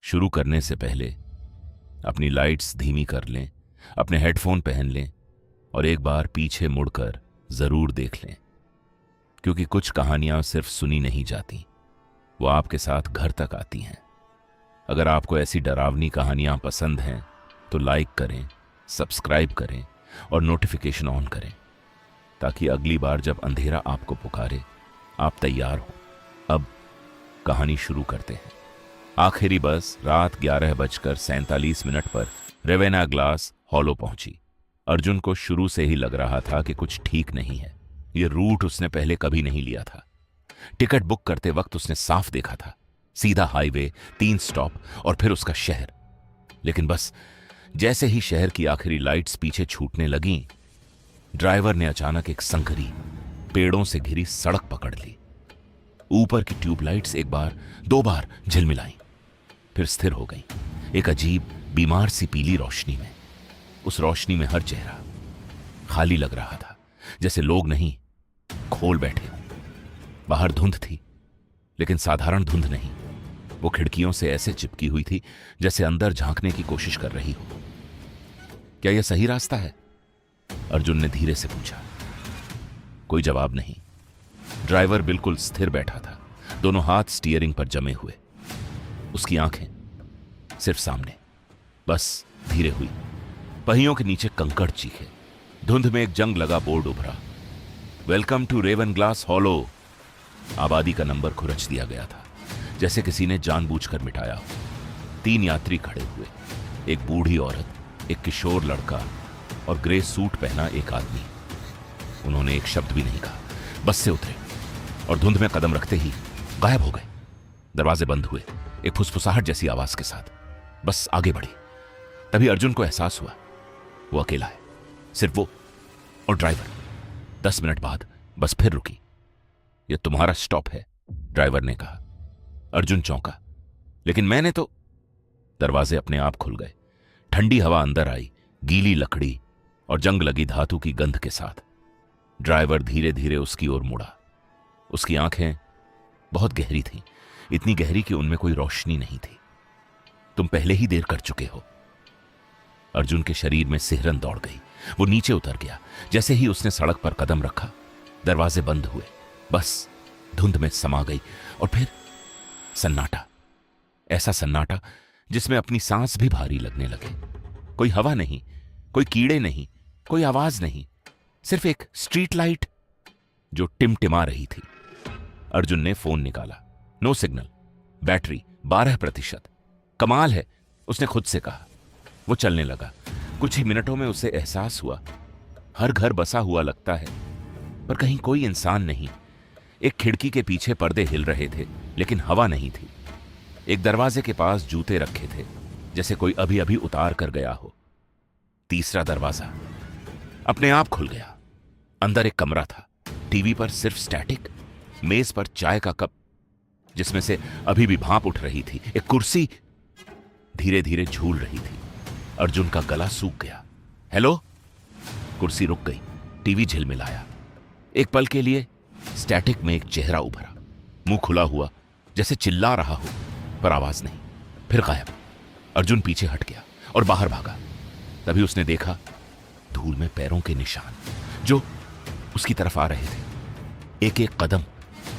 शुरू करने से पहले अपनी लाइट्स धीमी कर लें, अपने हेडफोन पहन लें और एक बार पीछे मुड़कर जरूर देख लें, क्योंकि कुछ कहानियां सिर्फ सुनी नहीं जाती, वो आपके साथ घर तक आती हैं। अगर आपको ऐसी डरावनी कहानियां पसंद हैं तो लाइक करें, सब्सक्राइब करें और नोटिफिकेशन ऑन करें, ताकि अगली बार जब अंधेरा आपको पुकारे आप तैयार हो। अब कहानी शुरू करते हैं। आखिरी बस रात 11:47 पर रेवेना ग्लास हॉलो पहुंची। अर्जुन को शुरू से ही लग रहा था कि कुछ ठीक नहीं है। ये रूट उसने पहले कभी नहीं लिया था। टिकट बुक करते वक्त उसने साफ देखा था, सीधा हाईवे, 3 स्टॉप और फिर उसका शहर। लेकिन बस जैसे ही शहर की आखिरी लाइट्स पीछे छूटने लगीं, ड्राइवर ने अचानक एक संकरी पेड़ों से घिरी सड़क पकड़ ली। ऊपर की ट्यूबलाइट्स एक बार, 2 बार झिलमिलाईं, फिर स्थिर हो गईं, एक अजीब बीमार सी पीली रोशनी में। उस रोशनी में हर चेहरा खाली लग रहा था, जैसे लोग नहीं, खोल बैठे हों। बाहर धुंध थी, लेकिन साधारण धुंध नहीं। वो खिड़कियों से ऐसे चिपकी हुई थी जैसे अंदर झांकने की कोशिश कर रही हो। क्या यह सही रास्ता है? अर्जुन ने धीरे से पूछा। कोई जवाब नहीं। ड्राइवर बिल्कुल स्थिर बैठा था, दोनों हाथ स्टीयरिंग पर जमे हुए। उसकी आंखें सिर्फ सामने, बस धीरे हुई। पहियों के नीचे कंकड़ चीखे। धुंध में एक जंग लगा बोर्ड उभरा। Welcome to Raven Glass Hollow. आबादी का नंबर खुरच दिया गया था, जैसे किसी ने जानबूझकर मिटाया हो। 3 यात्री खड़े हुए, एक बूढ़ी औरत, एक किशोर लड़का और ग्रे सूट पहना एक आदमी। उन्होंने एक शब्द भी नहीं कहा, बस से उतरे और धुंध में कदम रखते ही गायब हो गए। दरवाजे बंद हुए, एक फुसफुसाहट जैसी आवाज के साथ बस आगे बढ़ी। तभी अर्जुन को एहसास हुआ वो अकेला है, सिर्फ वो और ड्राइवर। 10 मिनट बाद बस फिर रुकी। यह तुम्हारा स्टॉप है, ड्राइवर ने कहा। अर्जुन चौंका, लेकिन मैंने तो। दरवाजे अपने आप खुल गए। ठंडी हवा अंदर आई, गीली लकड़ी और जंग लगी धातु की गंध के साथ। ड्राइवर धीरे धीरे उसकी ओर मुड़ा। उसकी आंखें बहुत गहरी थीं, इतनी गहरी कि उनमें कोई रोशनी नहीं थी। तुम पहले ही देर कर चुके हो। अर्जुन के शरीर में सिहरन दौड़ गई। वो नीचे उतर गया। जैसे ही उसने सड़क पर कदम रखा, दरवाजे बंद हुए, बस धुंध में समा गई और फिर सन्नाटा। ऐसा सन्नाटा जिसमें अपनी सांस भी भारी लगने लगे। कोई हवा नहीं, कोई कीड़े नहीं, कोई आवाज नहीं, सिर्फ एक स्ट्रीट लाइट जो टिमटिमा रही थी। अर्जुन ने फोन निकाला। No signal, battery 12%। कमाल है, उसने खुद से कहा। वो चलने लगा। कुछ ही मिनटों में उसे एहसास हुआ, हर घर बसा हुआ लगता है, पर कहीं कोई इंसान नहीं। एक खिड़की के पीछे पर्दे हिल रहे थे, लेकिन हवा नहीं थी। एक दरवाजे के पास जूते रखे थे, जैसे कोई अभी अभी उतार कर गया हो। तीसरा दरवाजा अपने आप खुल गया। अंदर एक कमरा था। टीवी पर सिर्फ स्टैटिक, मेज पर चाय का कप जिसमें से अभी भी भाप उठ रही थी, एक कुर्सी धीरे धीरे झूल रही थी। अर्जुन का गला सूख गया। हेलो। कुर्सी रुक गई, टीवी झिलमिलाया। एक पल के लिए स्टैटिक में एक चेहरा उभरा, मुंह खुला हुआ जैसे चिल्ला रहा हो, पर आवाज नहीं। फिर गायब। अर्जुन पीछे हट गया और बाहर भागा। तभी उसने देखा धूल में पैरों के निशान जो उसकी तरफ आ रहे थे। एक एक कदम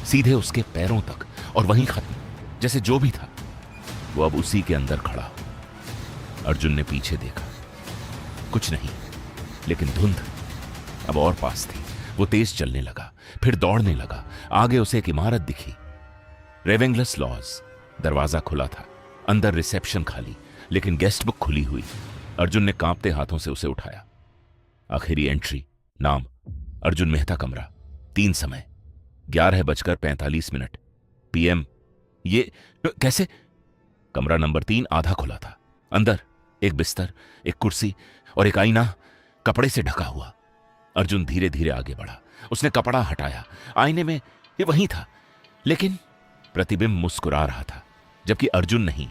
सीधे उसके पैरों तक और वहीं खत्म, जैसे जो भी था वो अब उसी के अंदर खड़ा हो। अर्जुन ने पीछे देखा, कुछ नहीं, लेकिन धुंध अब और पास थी। वो तेज चलने लगा, फिर दौड़ने लगा। आगे उसे एक इमारत दिखी। रेवेंग्लस लॉज। दरवाजा खुला था, अंदर रिसेप्शन खाली, लेकिन गेस्ट बुक खुली हुई। अर्जुन ने कांपते हाथों से उसे उठाया। आखिरी एंट्री, नाम अर्जुन मेहता, कमरा 3 समय 11:45 PM। ये कैसे? कमरा नंबर 3 आधा खुला था। अंदर एक बिस्तर, एक कुर्सी और एक आईना कपड़े से ढका हुआ। अर्जुन धीरे धीरे आगे बढ़ा। उसने कपड़ा हटाया। आईने में ये वही था, लेकिन प्रतिबिंब मुस्कुरा रहा था, जबकि अर्जुन नहीं।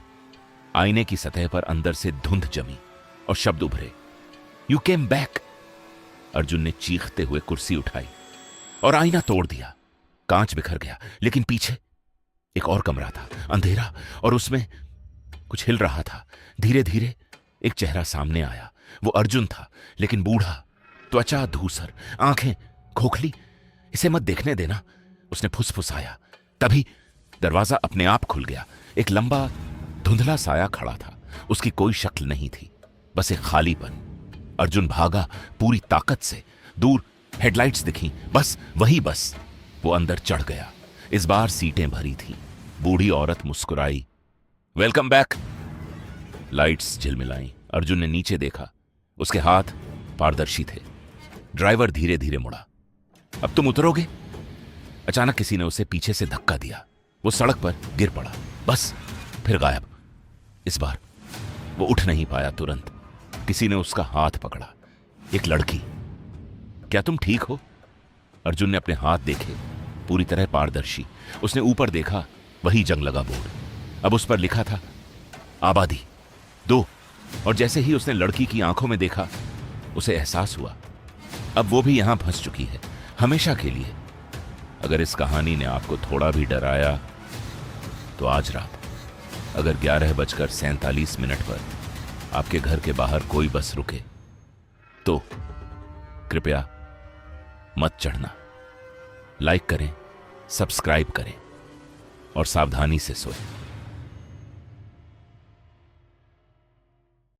आईने की सतह पर अंदर से धुंध जमी और शब्द उभरे, यू केम बैक। अर्जुन ने चीखते हुए कुर्सी उठाई और आईना तोड़ दिया। कांच बिखर गया, लेकिन पीछे एक और कमरा था, अंधेरा, और उसमें कुछ हिल रहा था। धीरे धीरे एक चेहरा सामने आया। वो अर्जुन था, लेकिन बूढ़ा, त्वचा धूसर, आंखें खोखली। इसे मत देखने देना, उसने फुसफुसाया। तभी दरवाजा अपने आप खुल गया। एक लंबा धुंधला साया खड़ा था। उसकी कोई शक्ल नहीं थी, बस एक खालीपन। अर्जुन भागा पूरी ताकत से। दूर हेडलाइट्स दिखी, बस वही बस। वो अंदर चढ़ गया। इस बार सीटें भरी थीं। बूढ़ी औरत मुस्कुराई, वेलकम बैक। लाइट्स झिलमिलाई। अर्जुन ने नीचे देखा, उसके हाथ पारदर्शी थे। ड्राइवर धीरे धीरे मुड़ा। अब तुम उतरोगे? अचानक किसी ने उसे पीछे से धक्का दिया। वो सड़क पर गिर पड़ा, बस फिर गायब। इस बार वो उठ नहीं पाया। तुरंत किसी ने उसका हाथ पकड़ा। एक लड़की। क्या तुम ठीक हो? अर्जुन ने अपने हाथ देखे, पूरी तरह पारदर्शी। उसने ऊपर देखा, वही जंग लगा बोर्ड। अब उस पर लिखा था आबादी 2। और जैसे ही उसने लड़की की आंखों में देखा, उसे एहसास हुआ अब वो भी यहां फंस चुकी है, हमेशा के लिए। अगर इस कहानी ने आपको थोड़ा भी डराया, तो आज रात अगर 11:47 पर आपके घर के बाहर कोई बस रुके, तो कृपया मत चढ़ना। लाइक करें, सब्सक्राइब करें और सावधानी से सोएं।